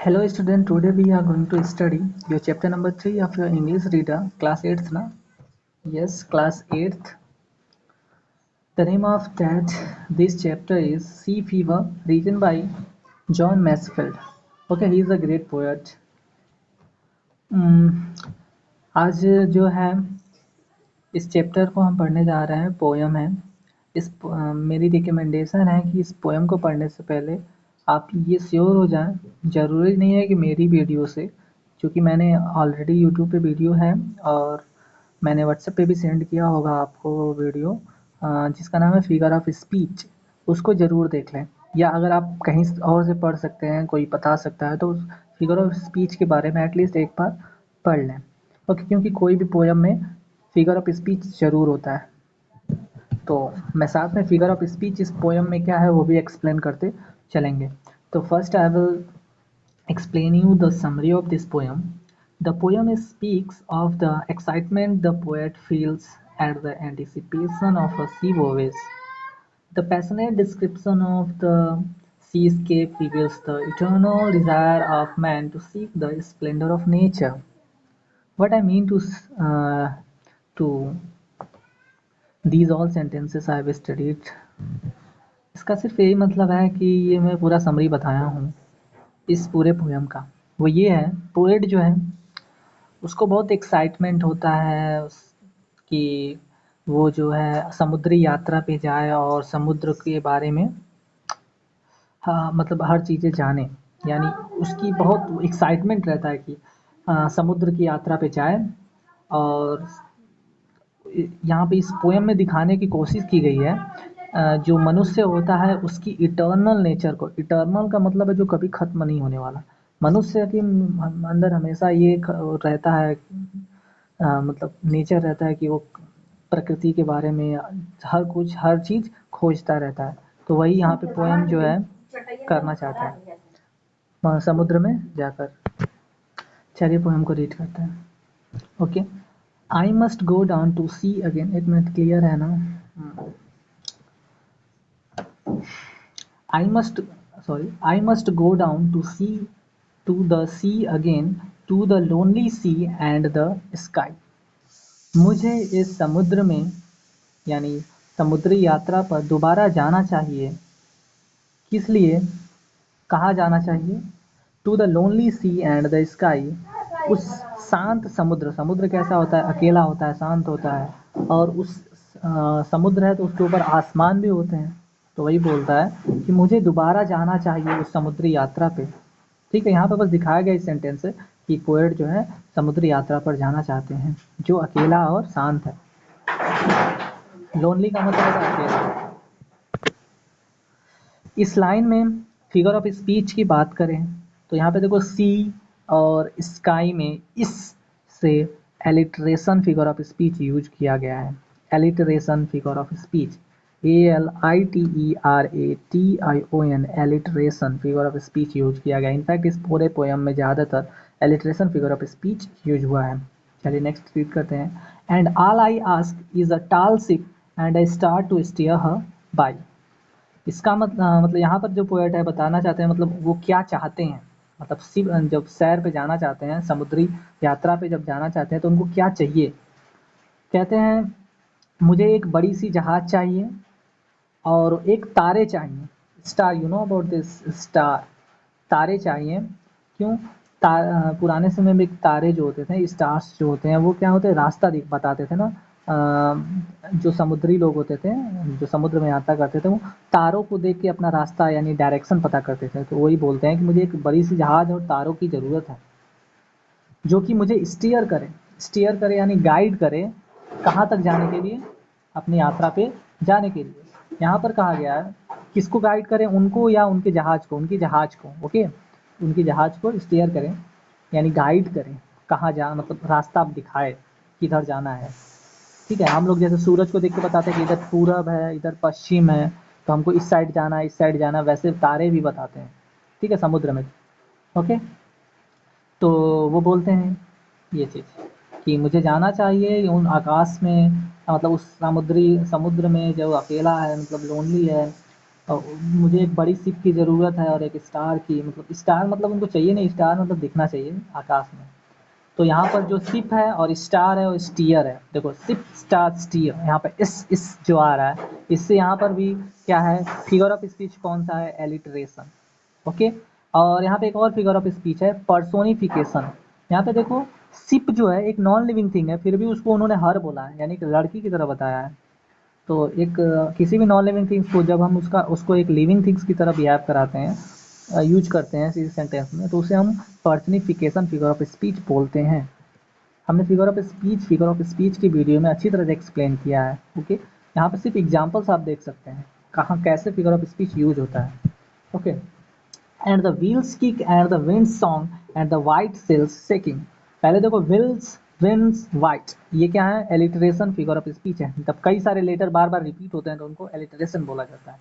Hello student, today we are going to study your chapter number 3 of your English reader, class 8th na? Yes, class 8th. The name of this chapter is Sea Fever, written by John Masefield. Okay, he is a great poet. आज जो है इस chapter को हम पढ़ने जा रहे हैं, पोयम है। मेरी रिकमेंडेशन है कि इस पोयम को पढ़ने से पहले आप ये श्योर हो जाएं, ज़रूरी नहीं है कि मेरी वीडियो से, क्योंकि मैंने ऑलरेडी यूट्यूब पे वीडियो है और मैंने व्हाट्सएप पे भी सेंड किया होगा आपको वीडियो, जिसका नाम है फिगर ऑफ स्पीच। उसको ज़रूर देख लें, या अगर आप कहीं और से पढ़ सकते हैं, कोई बता सकता है, तो उस फिगर ऑफ स्पीच के बारे में एटलीस्ट एक बार पढ़ लें। ओके, क्योंकि कोई भी पोयम में फिगर ऑफ स्पीच ज़रूर होता है। तो मैं साथ में फिगर ऑफ स्पीच इस पोयम में क्या है वो भी एक्सप्लेन करते चलेंगे। तो first I will explain you the summary of this poem. The poem speaks of the excitement the poet feels at the anticipation of a sea voyage. The passionate description of the seascape reveals the eternal desire of man to seek the splendor of nature. What I mean to these all sentences I have studied, इसका सिर्फ यही मतलब है कि ये मैं पूरा summary बताया हूँ इस पूरे पोयम का। वो ये है, पोएट जो है उसको बहुत एक्साइटमेंट होता है कि वो जो है समुद्री यात्रा पे जाए और समुद्र के बारे में, हाँ मतलब हर चीज़ें जाने, यानी उसकी बहुत एक्साइटमेंट रहता है कि समुद्र की यात्रा पे जाए। और यहाँ पे इस पोएम में दिखाने की कोशिश की गई है जो मनुष्य होता है उसकी इटर्नल नेचर को। इटर्नल का मतलब है जो कभी ख़त्म नहीं होने वाला। मनुष्य के अंदर हमेशा ये रहता है, मतलब नेचर रहता है कि वो प्रकृति के बारे में हर चीज़ खोजता रहता है। तो वही यहाँ पे पोएम जो है करना चाहता है समुद्र में जाकर। चलिए पोएम को रीड करते हैं। Okay, I must go down to sea again. एक मिनट, क्लियर है ना? I must go down to the sea again, to the lonely sea and the sky. मुझे इस समुद्र में, यानी समुद्री यात्रा पर दोबारा जाना चाहिए। किस लिए? कहाँ जाना चाहिए? To the lonely sea and the sky. उस शांत समुद्र, समुद्र कैसा होता है? अकेला होता है, शांत होता है। और उस समुद्र है तो उसके ऊपर आसमान भी होते हैं। तो वही बोलता है कि मुझे दोबारा जाना चाहिए उस समुद्री यात्रा पे। ठीक है, यहाँ पे बस दिखाया गया इस सेंटेंस से कि पोएट जो है समुद्री यात्रा पर जाना चाहते हैं जो अकेला और शांत है। लोनली का मतलब है अकेला। इस लाइन में फिगर ऑफ स्पीच की बात करें तो यहाँ पे देखो सी और स्काई में इस से alliteration figure of speech use किया गया है। Alliteration figure of speech, ALITERATION, alliteration figure of speech use किया गया। इनफैक्ट इस पूरे पोएम में ज़्यादातर alliteration figure of speech use हुआ है। चलिए नेक्स्ट रीड करते हैं। And all I ask is a tall ship and I start to steer her by. इसका मतलब यहाँ पर जो पोएट है बताना चाहते हैं, मतलब वो क्या चाहते हैं, मतलब शिव जब सैर पे जाना चाहते हैं, समुद्री यात्रा पे जब जाना चाहते हैं तो उनको क्या चाहिए। कहते हैं मुझे एक बड़ी सी जहाज चाहिए और एक तारे चाहिए। Star, you know about this star. तारे चाहिए। क्यों? पुराने समय में तारे जो होते थे, स्टार्स जो होते हैं, वो क्या होते हैं? रास्ता बताते थे ना। जो समुद्री लोग होते थे, जो समुद्र में यात्रा करते थे, वो तारों को देख के अपना रास्ता यानी डायरेक्शन पता करते थे। तो वही बोलते हैं कि मुझे एक बड़ी सी जहाज और तारों की ज़रूरत है जो कि मुझे स्टीयर करे यानी गाइड करे। कहाँ तक जाने के लिए? अपनी यात्रा पे जाने के लिए। यहाँ पर कहा गया है किसको गाइड करें, उनको या उनके जहाज को? उनकी जहाज को। ओके, उनकी जहाज को स्टीयर करें यानी गाइड करें। कहाँ जा, मतलब रास्ता आप दिखाए किधर जाना है। ठीक है, हम लोग जैसे सूरज को देख के बताते हैं कि इधर पूरब है, इधर पश्चिम है, तो हमको इस साइड जाना है, इस साइड जाना है। वैसे तारे भी बताते हैं, ठीक है, समुद्र में। ओके, तो वो बोलते हैं ये चीज़ कि मुझे जाना चाहिए उन आकाश में, मतलब उस समुद्र में जो अकेला है, मतलब लोनली है, मुझे एक बड़ी शिप की ज़रूरत है और एक स्टार की, मतलब स्टार मतलब उनको चाहिए नहीं, स्टार मतलब दिखना चाहिए आकाश में। तो यहाँ पर जो शिप है और स्टार है और स्टीयर है, देखो शिप स्टार स्टीयर, यहाँ पे इस जो आ रहा है, इससे यहाँ पर भी क्या है, फिगर ऑफ स्पीच कौन सा है, एलिटरेशन। ओके। और यहाँ पे एक और फिगर ऑफ स्पीच है, पर्सोनिफिकेशन। यहाँ पे देखो शिप जो है एक नॉन लिविंग थिंग है, फिर भी उसको उन्होंने हर बोला है, यानी कि लड़की की तरह बताया है। तो एक किसी भी नॉन लिविंग थिंग्स को जब हम उसको एक लिविंग थिंग्स की तरह बिहेव कराते हैं, यूज करते हैं इसी सेंटेंस में, तो उसे हम पर्सनिफिकेशन फिगर ऑफ स्पीच बोलते हैं। हमने फिगर ऑफ स्पीच की वीडियो में अच्छी तरह से एक्सप्लेन किया है। ओके। यहाँ पे सिर्फ एग्जांपल्स आप देख सकते हैं कहाँ कैसे फिगर ऑफ स्पीच यूज होता है। Okay. And the wheels kick and the wind song and the white cells shaking. पहले देखो व्हील्स, विंड्स, वाइट, ये क्या है, एलिटरेशन फिगर ऑफ स्पीच है। जब कई सारे लेटर बार बार रिपीट होते हैं तो उनको एलिटरेशन बोला जाता है।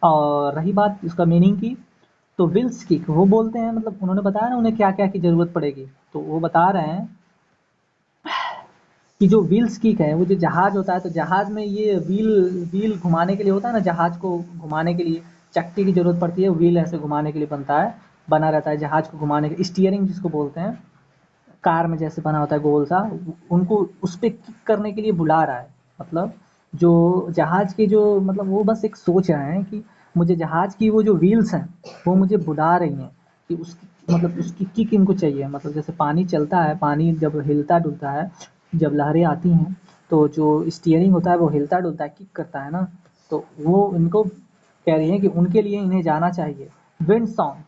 और रही बात इसका मीनिंग की, तो विल्स किक वो बोलते हैं, मतलब उन्होंने बताया ना उन्हें क्या क्या की जरूरत पड़ेगी, तो वो बता रहे हैं कि जो व्हील्स किक है, वो जो जहाज होता है, तो जहाज में ये व्हील व्हील घुमाने के लिए होता है ना, जहाज को घुमाने के लिए चक्के की जरूरत पड़ती है, व्हील ऐसे घुमाने के लिए बनता है, बना रहता है जहाज को घुमाने के, स्टीयरिंग जिसको बोलते हैं, कार में जैसे बना होता है गोल सा, उनको उस पे किक करने के लिए बुला रहा है। मतलब जो जहाज के जो, मतलब वो बस एक सोच रहे हैं कि मुझे जहाज की वो जो व्हील्स हैं वो मुझे बुला रही हैं कि उसकी, मतलब उसकी किक इनको चाहिए। मतलब जैसे पानी चलता है, पानी जब हिलता डुलता है, जब लहरें आती हैं, तो जो स्टीयरिंग होता है वो हिलता डुलता है, किक करता है ना, तो वो इनको कह रही है कि उनके लिए इन्हें जाना चाहिए। विंड सॉन्ग,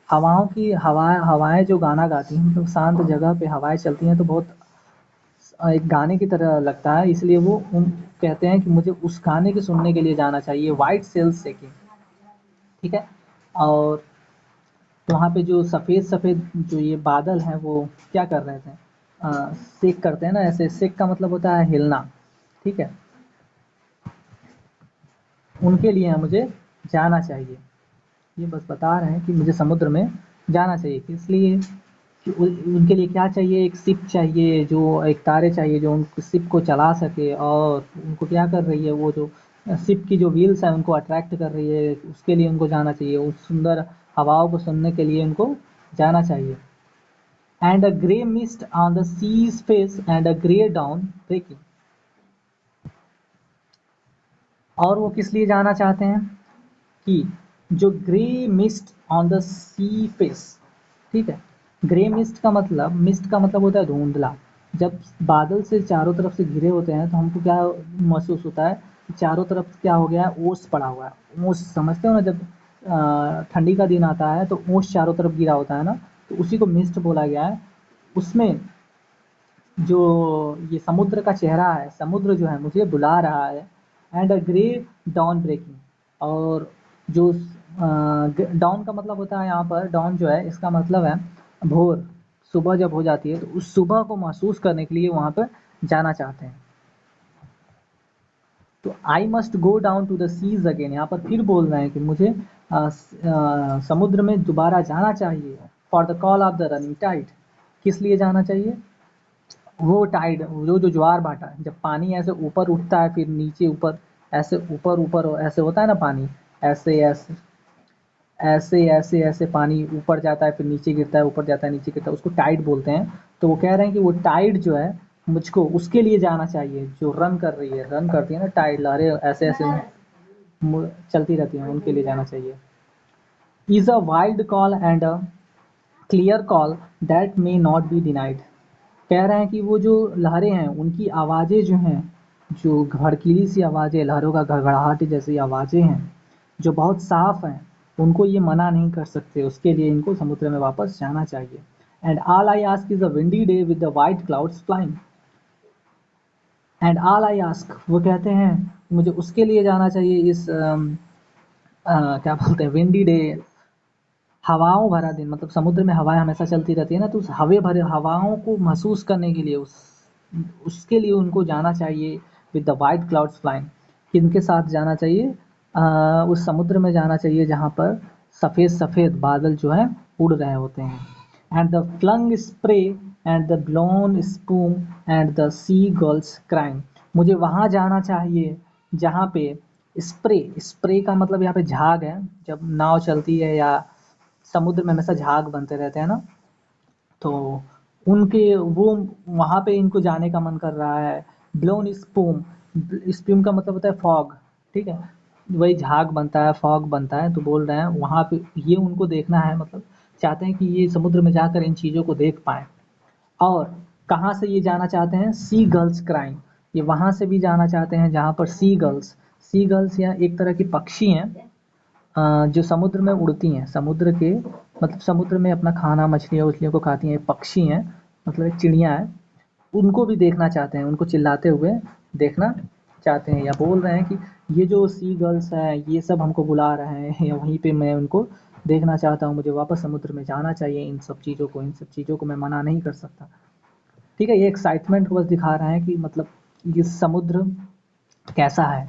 हवाओं की, हवाएं हवाएं जो गाना गाती हैं, मतलब शांत जगह पे हवाएं चलती हैं तो बहुत एक गाने की तरह लगता है, इसलिए वो उन कहते हैं कि मुझे उस गाने के सुनने के लिए जाना चाहिए, वाइट सेल्स सेकिंग। ठीक है। और वहाँ पे जो सफ़ेद सफ़ेद जो ये बादल हैं वो क्या कर रहे थे, सेक करते हैं ना, ऐसे सेक का मतलब होता है हिलना। ठीक है। उनके लिए मुझे जाना चाहिए, ये बस बता रहे हैं कि मुझे समुद्र में जाना चाहिए, किस लिए, कि उनके लिए क्या चाहिए, एक शिप चाहिए, जो एक तारे चाहिए जो उन शिप को चला सके, और उनको क्या कर रही है, वो जो शिप की जो व्हील्स हैं उनको अट्रैक्ट कर रही है, उसके लिए उनको जाना चाहिए, उस सुंदर हवाओं को सुनने के लिए उनको जाना चाहिए। And a grey mist on the sea's face and a grey dawn breaking. और वो किस लिए जाना चाहते हैं कि जो grey mist on the sea's face, ठीक है, ग्रे मिस्ट का मतलब होता है धुंधला। जब बादल से चारों तरफ से घिरे होते हैं तो हमको क्या महसूस होता है कि चारों तरफ क्या हो गया है, ओस पड़ा हुआ है। ओस समझते हो ना, जब ठंडी का दिन आता है तो ओस चारों तरफ गिरा होता है ना, तो उसी को मिस्ट बोला गया है। उसमें जो ये समुद्र का चेहरा है, समुद्र जो है मुझे बुला रहा है। And a grey dawn breaking, और जो डॉन का मतलब होता है यहाँ पर, डॉन जो है इसका मतलब है भोर, सुबह जब हो जाती है, तो उस सुबह को महसूस करने के लिए वहाँ पर जाना चाहते हैं। तो I must go down to the seas again, यहाँ पर फिर बोल रहे हैं कि मुझे समुद्र में दोबारा जाना चाहिए। For the call of the running tide, किस लिए जाना चाहिए, वो टाइड, जो जो ज्वार भाटा, जब पानी ऐसे ऊपर उठता है फिर नीचे, ऊपर ऐसे, ऊपर ऊपर ऐसे होता है ना पानी, ऐसे ऐसे ऐसे ऐसे ऐसे पानी ऊपर जाता है फिर नीचे गिरता है, ऊपर जाता है नीचे गिरता है, उसको टाइड बोलते हैं। तो वो कह रहे हैं कि वो टाइड जो है मुझको उसके लिए जाना चाहिए, जो रन कर रही है, रन करती है ना टाइड, लहरें ऐसे ऐसे चलती रहती हैं, उनके लिए जाना चाहिए। Is a wild call and a clear call that may not be denied. कह रहे हैं कि वो जो लहरें हैं उनकी आवाज़ें जो हैं, जो भड़कीली सी आवाज़ें, लहरों का घड़घड़ाहट जैसी आवाज़ें हैं, जो बहुत साफ हैं, उनको ये मना नहीं कर सकते, उसके लिए इनको समुद्र में वापस जाना चाहिए। And all I ask is a windy day with the white clouds flying. And all I ask, वो कहते हैं मुझे उसके लिए जाना चाहिए, इस क्या बोलते हैं, विंडी डे, हवाओं भरा दिन, मतलब समुद्र में हवाएं हमेशा चलती रहती है ना, तो उस हवे भरे हवाओं को महसूस करने के लिए उसके लिए उनको जाना चाहिए with the white clouds flying. किनके साथ जाना चाहिए, उस समुद्र में जाना चाहिए जहाँ पर सफ़ेद सफ़ेद बादल जो हैं उड़ रहे होते हैं। And the flung spray and the blown spume and the sea gulls crying. मुझे वहाँ जाना चाहिए जहाँ पे स्प्रे, स्प्रे का मतलब यहाँ पे झाग है, जब नाव चलती है या समुद्र में हमेशा झाग बनते रहते हैं ना, तो उनके वो वहाँ पे इनको जाने का मन कर रहा है। ब्लोन स्पूम, स्पूम का मतलब होता है फॉग, ठीक है, वही झाग बनता है, फॉग बनता है, तो बोल रहे हैं वहाँ पे ये उनको देखना है, मतलब चाहते हैं कि ये समुद्र में जाकर इन चीज़ों को देख पाएँ। और कहाँ से ये जाना चाहते हैं, सी गर्ल्स क्राइम, ये वहाँ से भी जाना चाहते हैं जहाँ पर सी गर्ल्स, सी गर्ल्स या एक तरह की पक्षी हैं जो समुद्र में उड़ती हैं, समुद्र के मतलब समुद्र में अपना खाना मछलियाँ उछलियों को खाती हैं, पक्षी हैं, मतलब एक चिड़िया है, उनको भी देखना चाहते हैं, उनको चिल्लाते हुए देखना चाहते हैं, या बोल रहे हैं कि ये जो सी गर्ल्स है ये सब हमको बुला रहे हैं, या वहीं पे मैं उनको देखना चाहता हूँ, मुझे वापस समुद्र में जाना चाहिए, इन सब चीज़ों को मैं मना नहीं कर सकता। ठीक है, ये एक्साइटमेंट को बस दिखा रहे हैं कि मतलब ये समुद्र कैसा है।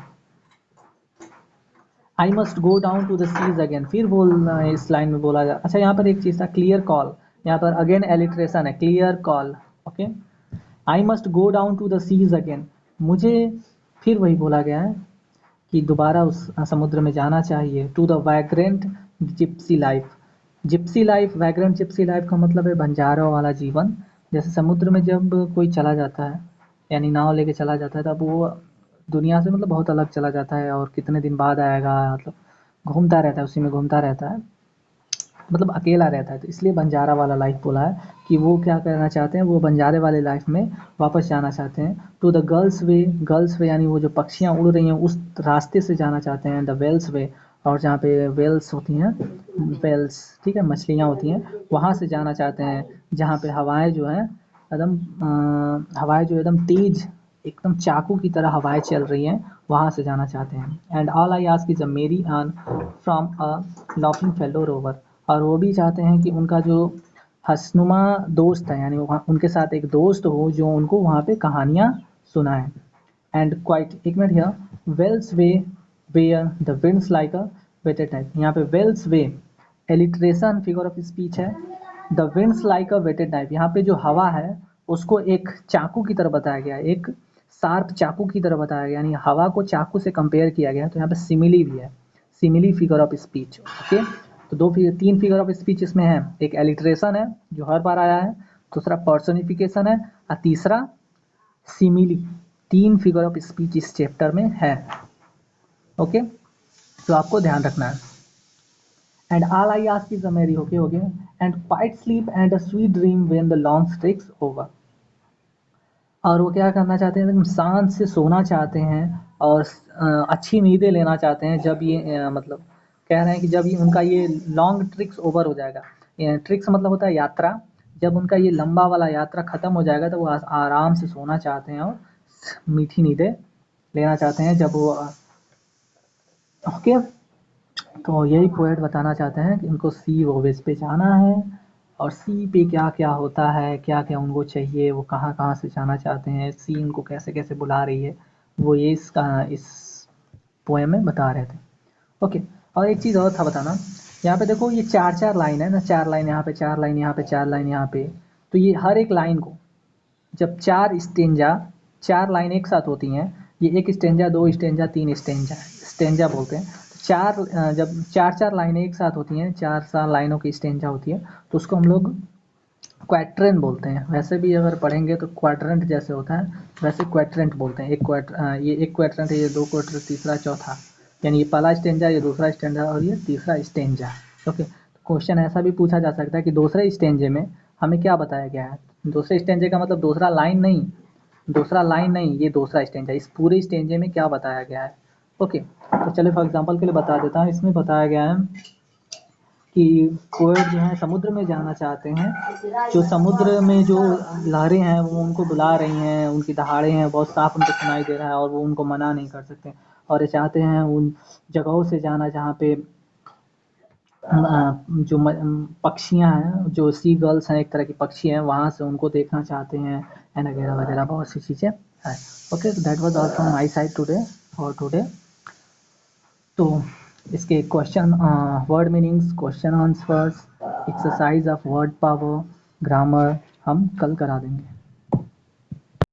I must go down to the seas again, फिर बोलना है इस लाइन में बोला जा, अच्छा यहाँ पर एक चीज़ था क्लियर कॉल, यहाँ पर अगेन एलिट्रेशन है, clear call, okay. I must go down to the seas again, मुझे फिर वही बोला गया है कि दोबारा उस समुद्र में जाना चाहिए। To the vagrant gypsy life, gypsy life, vagrant gypsy life का मतलब है बंजारों वाला जीवन। जैसे समुद्र में जब कोई चला जाता है, यानी नाव लेके चला जाता है, तब वो दुनिया से मतलब बहुत अलग चला जाता है, और कितने दिन बाद आएगा, मतलब घूमता रहता है, उसी में घूमता रहता है, मतलब अकेला रहता है, तो इसलिए बंजारा वाला लाइफ बोला है कि वो क्या करना चाहते हैं, वो बंजारे वाले लाइफ में वापस जाना चाहते हैं। टू द गर्ल्स वे यानी वो जो पक्षियाँ उड़ रही हैं उस रास्ते से जाना चाहते हैं, द वेल्स वे, और जहाँ पे वेल्स होती हैं, वेल्स, ठीक है, मछलियाँ होती हैं, वहाँ से जाना चाहते हैं, जहाँ पे हवाएं जो हैं एकदम हवाएं जो एकदम तेज, एकदम चाकू की तरह हवाएं चल रही हैं, वहाँ से जाना चाहते हैं। And all I ask is a merry yarn from a laughing fellow rover, और वो भी चाहते हैं कि उनका जो हंसनुमा दोस्त है, यानी वहाँ उनके साथ एक दोस्त हो जो उनको वहाँ पे कहानियाँ सुनाए। एंड क्वाइट, एक minute, here whale's way where the wind's like a whetted knife, यहाँ पे whale's way alliteration figure of speech है, the wind's like a whetted knife, यहाँ पे जो हवा है उसको एक चाकू की तरह बताया गया है, एक शार्प चाकू की तरह बताया गया, यानी हवा को चाकू से कंपेयर किया गया है, तो यहाँ पे सिमिली भी है, simile figure of speech, okay. तो तीन फिगर ऑफ स्पीच इसमें है, एक एलिट्रेशन है जो हर बार आया है, दूसरा पर्सनिफिकेशन है, और तीसरा सिमिली, तीन फिगर ऑफ स्पीच इस चैप्टर में है, ओके, तो आपको ध्यान रखना है। And all I ask is a मेरी, हो गया, and quite sleep and a sweet dream when the long streaks over, और वो क्या करना चाहते हैं, एकदम शांत से सोना चाहते हैं, और अच्छी नींदें लेना चाहते हैं, जब ये मतलब कह रहे हैं कि जब ये उनका ये लॉन्ग ट्रिक्स ओवर हो जाएगा, ट्रिक्स मतलब होता है यात्रा, जब उनका ये लंबा वाला यात्रा ख़त्म हो जाएगा तो वो आराम से सोना चाहते हैं और मीठी नींदें लेना चाहते हैं जब वो, ओके। तो यही पोएट बताना चाहते हैं कि उनको सी वोवेज पे जाना है, और सी पे क्या क्या होता है, क्या क्या उनको चाहिए, वो कहाँ कहाँ से जाना चाहते हैं, सी उनको कैसे कैसे बुला रही है, वो ये इस पोएम में बता रहे थे, ओके। और एक चीज़ और था बताना, यहाँ पे देखो ये चार चार लाइन है ना, चार लाइन यहाँ पे, चार लाइन यहाँ पे, चार लाइन यहाँ पे, तो ये हर एक लाइन को जब चार स्टेंजा, चार लाइन एक साथ होती हैं, ये एक स्टेंजा, दो स्टेंजा, तीन स्टेंजा, स्टेंजा बोलते हैं, तो चार जब चार चार लाइनें एक साथ होती हैं, चार चार लाइनों की स्टेंजा होती है, तो उसको हम लोग क्वैट्रेन बोलते हैं। वैसे भी अगर पढ़ेंगे तो क्वाड्रेंट जैसे होता है, वैसे क्वैट्रेंट बोलते हैं। ये एक क्वैट्रेंट है, ये दो क्वैट्रेंट, तीसरा चौथा, यानी ये पहला स्टेंजा, ये दूसरा स्टेंजा, और ये तीसरा स्टेंजा, ओके। क्वेश्चन ऐसा भी पूछा जा सकता है कि दूसरे स्टेंजे में हमें क्या बताया गया है, दूसरे स्टेंजे का मतलब दूसरा लाइन नहीं, दूसरा लाइन नहीं, ये दूसरा स्टेंजा, इस पूरे स्टेंजे में क्या बताया गया है, ओके। तो चलिए फॉर एग्जांपल के लिए बता देता हूँ, इसमें बताया गया है कि पोएट जो है समुद्र में जाना चाहते हैं, जो समुद्र में जो लहरें हैं वो उनको बुला रही हैं, उनकी दहाड़े हैं बहुत साफ उनको सुनाई दे रहा है, और वो उनको मना नहीं कर सकते, और ये चाहते हैं उन जगहों से जाना जहाँ पे जो पक्षियाँ हैं, जो सी गर्ल्स हैं, एक तरह की पक्षी हैं, वहाँ से उनको देखना चाहते हैं, एंड वगैरह वगैरह बहुत सी चीज़ें हैं, okay. That was all from my side today, for today. तो इसके question, word meanings, question answers, exercise of word power, grammar हम कल करा देंगे।